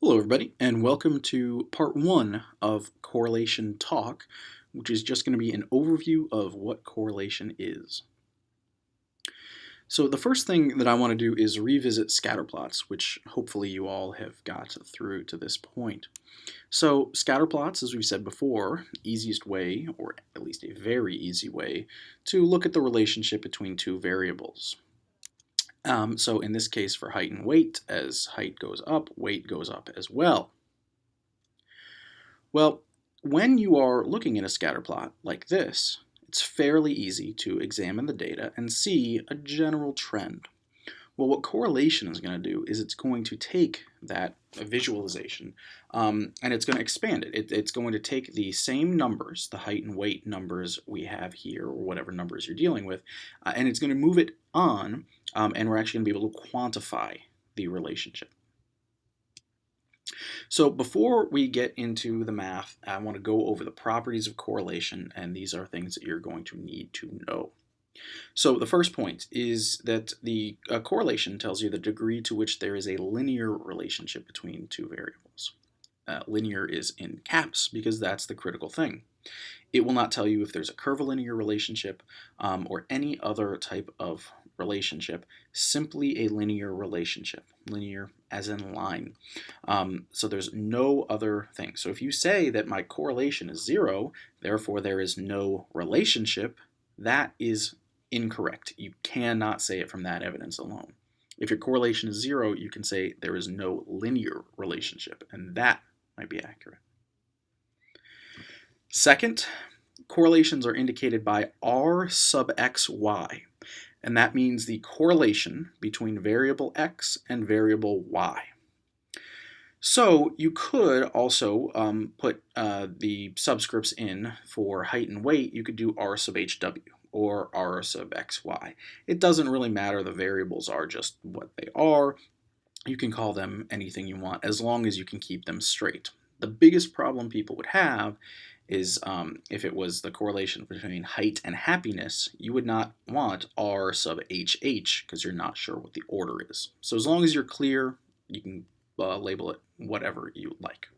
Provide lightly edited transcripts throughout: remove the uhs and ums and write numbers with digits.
Hello everybody, and welcome to part 1 of Correlation Talk, which is just going to be an overview of what correlation is. So the first thing that I want to do is revisit scatter plots, which hopefully you all have got through to this point. So scatter plots, as we said before, easiest way, or at least a very easy way, to look at the relationship between two variables. So in this case for height and weight, as height goes up, weight goes up as well. Well, when you are looking at a scatter plot like this, it's fairly easy to examine the data and see a general trend. Well, what correlation is going to do is it's going to take that visualization and it's going to expand it. It's going to take the same numbers, the height and weight numbers we have here, or whatever numbers you're dealing with, and it's going to move it on, and we're actually going to be able to quantify the relationship. So before we get into the math, I want to go over the properties of correlation, and these are things that you're going to need to know. So the first point is that the correlation tells you the degree to which there is a linear relationship between two variables. Linear is in caps because that's the critical thing. It will not tell you if there's a curvilinear relationship or any other type of relationship, simply a linear relationship, linear as in line. So there's no other thing. So if you say that my correlation is 0, therefore there is no relationship, that is incorrect. You cannot say it from that evidence alone. If your correlation is 0, you can say there is no linear relationship, and that might be accurate. Second, correlations are indicated by R sub xy, and that means the correlation between variable x and variable y. So you could also put the subscripts in for height and weight. You could do R sub hw or R sub xy. It doesn't really matter. The variables are just what they are. You can call them anything you want as long as you can keep them straight. The biggest problem people would have is if it was the correlation between height and happiness, you would not want R sub HH because you're not sure what the order is. So as long as you're clear, you can label it whatever you like.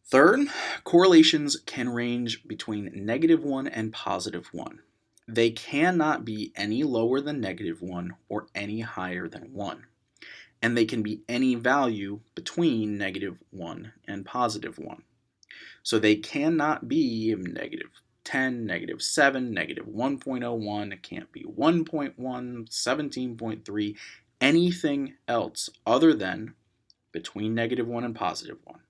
Third, correlations can range between -1 and +1. They cannot be any lower than -1 or any higher than 1. And they can be any value between -1 and +1. So they cannot be -10, -7, -1.01, it can't be 1.1, 17.3, anything else other than between -1 and +1.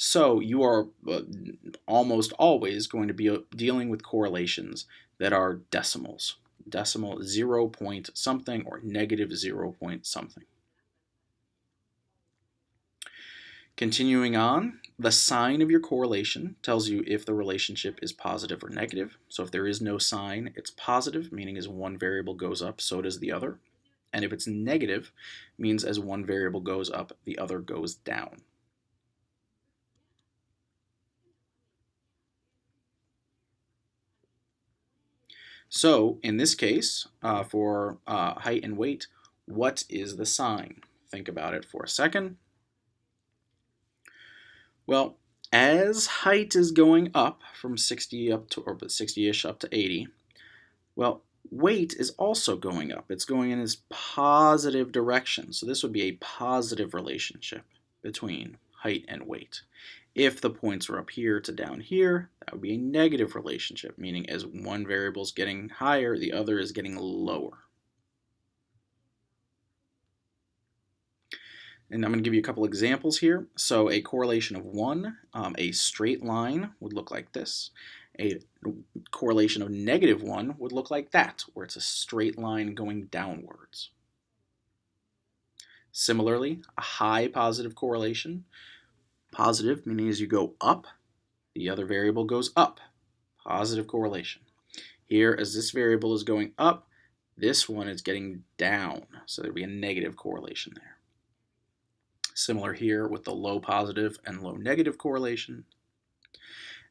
So you are almost always going to be dealing with correlations that are decimals, decimal 0 point something or -0 point something. Continuing on, the sign of your correlation tells you if the relationship is positive or negative. So if there is no sign, it's positive, meaning as one variable goes up, so does the other. And if it's negative, means as one variable goes up, the other goes down. So in this case, for height and weight, what is the sign? Think about it for a second. Well, as height is going up from 60 up to, or 60-ish up to 80, well, weight is also going up. It's going in this positive direction. So this would be a positive relationship between height and weight. If the points were up here to down here, that would be a negative relationship, meaning as one variable is getting higher, the other is getting lower. And I'm going to give you a couple examples here. So a correlation of 1, a straight line would look like this. A correlation of -1 would look like that, where it's a straight line going downwards. Similarly, a high positive correlation, positive meaning as you go up, the other variable goes up, positive correlation. Here, as this variable is going up, this one is getting down, so there'd be a negative correlation there. Similar here with the low positive and low negative correlation.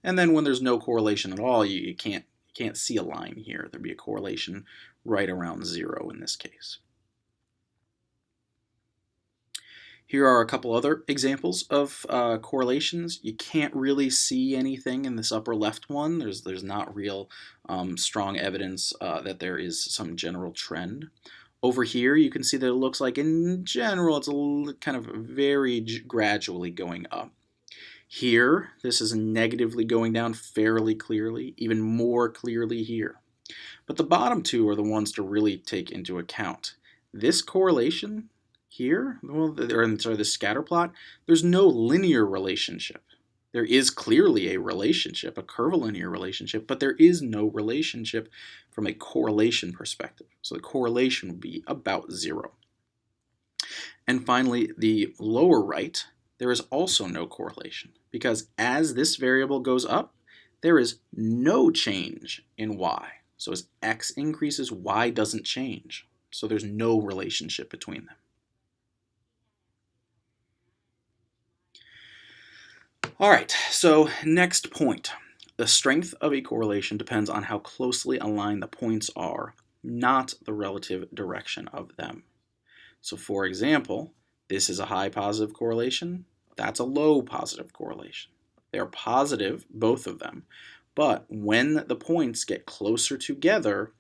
And then when there's no correlation at all, you can't see a line here. There'd be a correlation right around 0 in this case. Here are a couple other examples of correlations. You can't really see anything in this upper left one. There's not real strong evidence that there is some general trend. Over here, you can see that it looks like in general it's kind of very gradually going up. Here, this is negatively going down fairly clearly, even more clearly here. But the bottom two are the ones to really take into account. This correlation here, this scatter plot, there's no linear relationship. There is clearly a relationship, a curvilinear relationship, but there is no relationship from a correlation perspective. So the correlation would be about 0. And finally, the lower right, there is also no correlation because as this variable goes up, there is no change in y. So as x increases, y doesn't change. So there's no relationship between them. All right, so next point. The strength of a correlation depends on how closely aligned the points are, not the relative direction of them. So for example, this is a high positive correlation, that's a low positive correlation. They're positive, both of them, but when the points get closer together,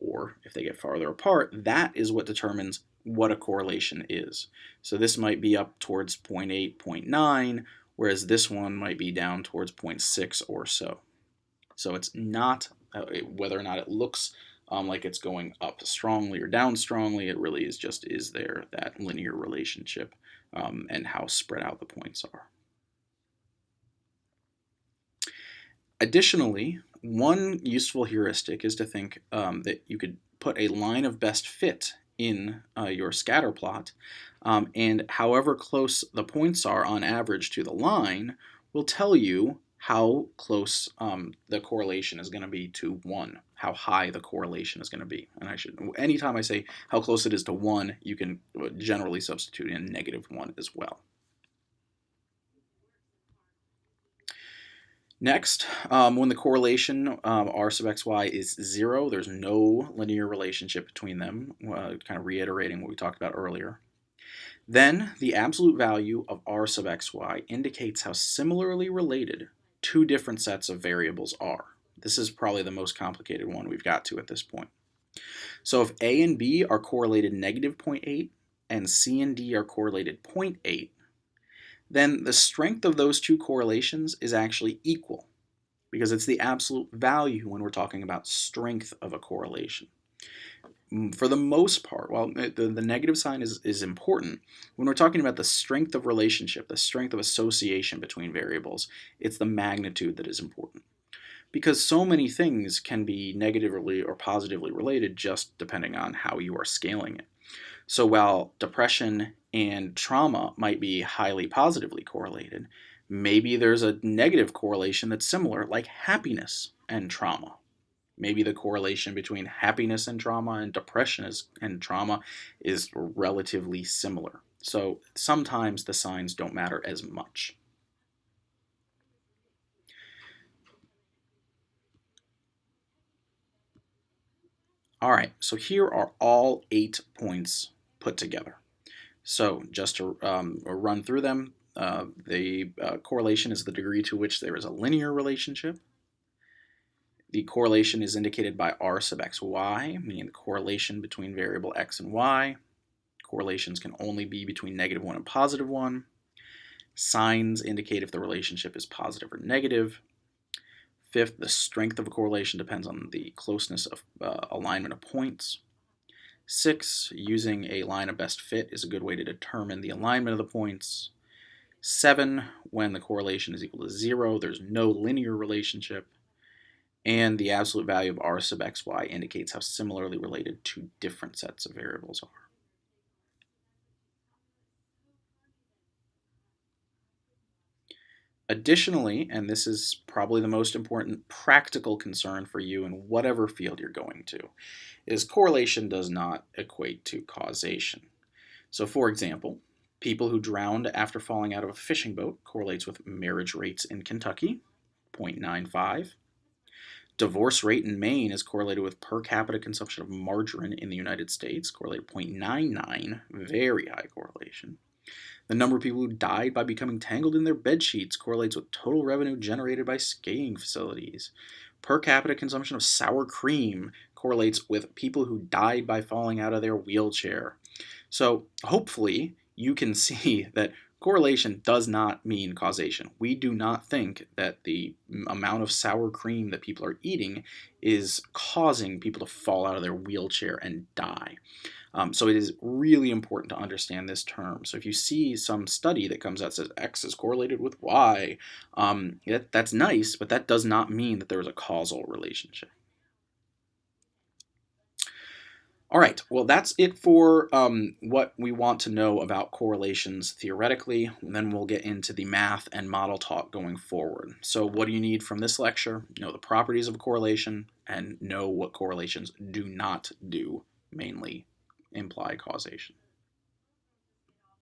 or if they get farther apart, that is what determines what a correlation is. So this might be up towards 0.8, 0.9, whereas this one might be down towards 0.6 or so. So it's not whether or not it looks like it's going up strongly or down strongly. It really is there that linear relationship and how spread out the points are. Additionally, one useful heuristic is to think that you could put a line of best fit in your scatter plot, and however close the points are on average to the line will tell you how close the correlation is going to be to 1, how high the correlation is going to be. And anytime I say how close it is to 1, you can generally substitute in -1 as well. Next, when the correlation r sub xy is 0, there's no linear relationship between them, kind of reiterating what we talked about earlier. Then the absolute value of r sub xy indicates how similarly related two different sets of variables are. This is probably the most complicated one we've got to at this point. So if a and b are correlated -0.8 and c and d are correlated 0.8, then the strength of those two correlations is actually equal because it's the absolute value when we're talking about strength of a correlation. For the most part, while the negative sign is important, when we're talking about the strength of relationship, the strength of association between variables, it's the magnitude that is important. Because so many things can be negatively or positively related just depending on how you are scaling it. So while depression and trauma might be highly positively correlated, maybe there's a negative correlation that's similar, like happiness and trauma. Maybe the correlation between happiness and trauma and depression and trauma is relatively similar. So sometimes the signs don't matter as much. All right, so here are all 8 points put together. So just to run through them, the correlation is the degree to which there is a linear relationship. The correlation is indicated by r sub xy, meaning the correlation between variable x and y. Correlations can only be between -1 and +1. Signs indicate if the relationship is positive or negative. Fifth, the strength of a correlation depends on the closeness of alignment of points. 6, using a line of best fit is a good way to determine the alignment of the points. 7, when the correlation is equal to 0, there's no linear relationship. And the absolute value of r sub xy indicates how similarly related two different sets of variables are. Additionally, and this is probably the most important practical concern for you in whatever field you're going to, is correlation does not equate to causation. So for example, people who drowned after falling out of a fishing boat correlates with marriage rates in Kentucky, 0.95. Divorce rate in Maine is correlated with per capita consumption of margarine in the United States, correlated 0.99, very high correlation. The number of people who died by becoming tangled in their bed sheets correlates with total revenue generated by skiing facilities. Per capita consumption of sour cream correlates with people who died by falling out of their wheelchair. So, hopefully, you can see that correlation does not mean causation. We do not think that the amount of sour cream that people are eating is causing people to fall out of their wheelchair and die. So it is really important to understand this term. So if you see some study that comes out and says X is correlated with Y, that's nice, but that does not mean that there is a causal relationship. All right, well, that's it for what we want to know about correlations theoretically. And then we'll get into the math and model talk going forward. So what do you need from this lecture? Know the properties of a correlation and know what correlations do not do, mainly imply causation.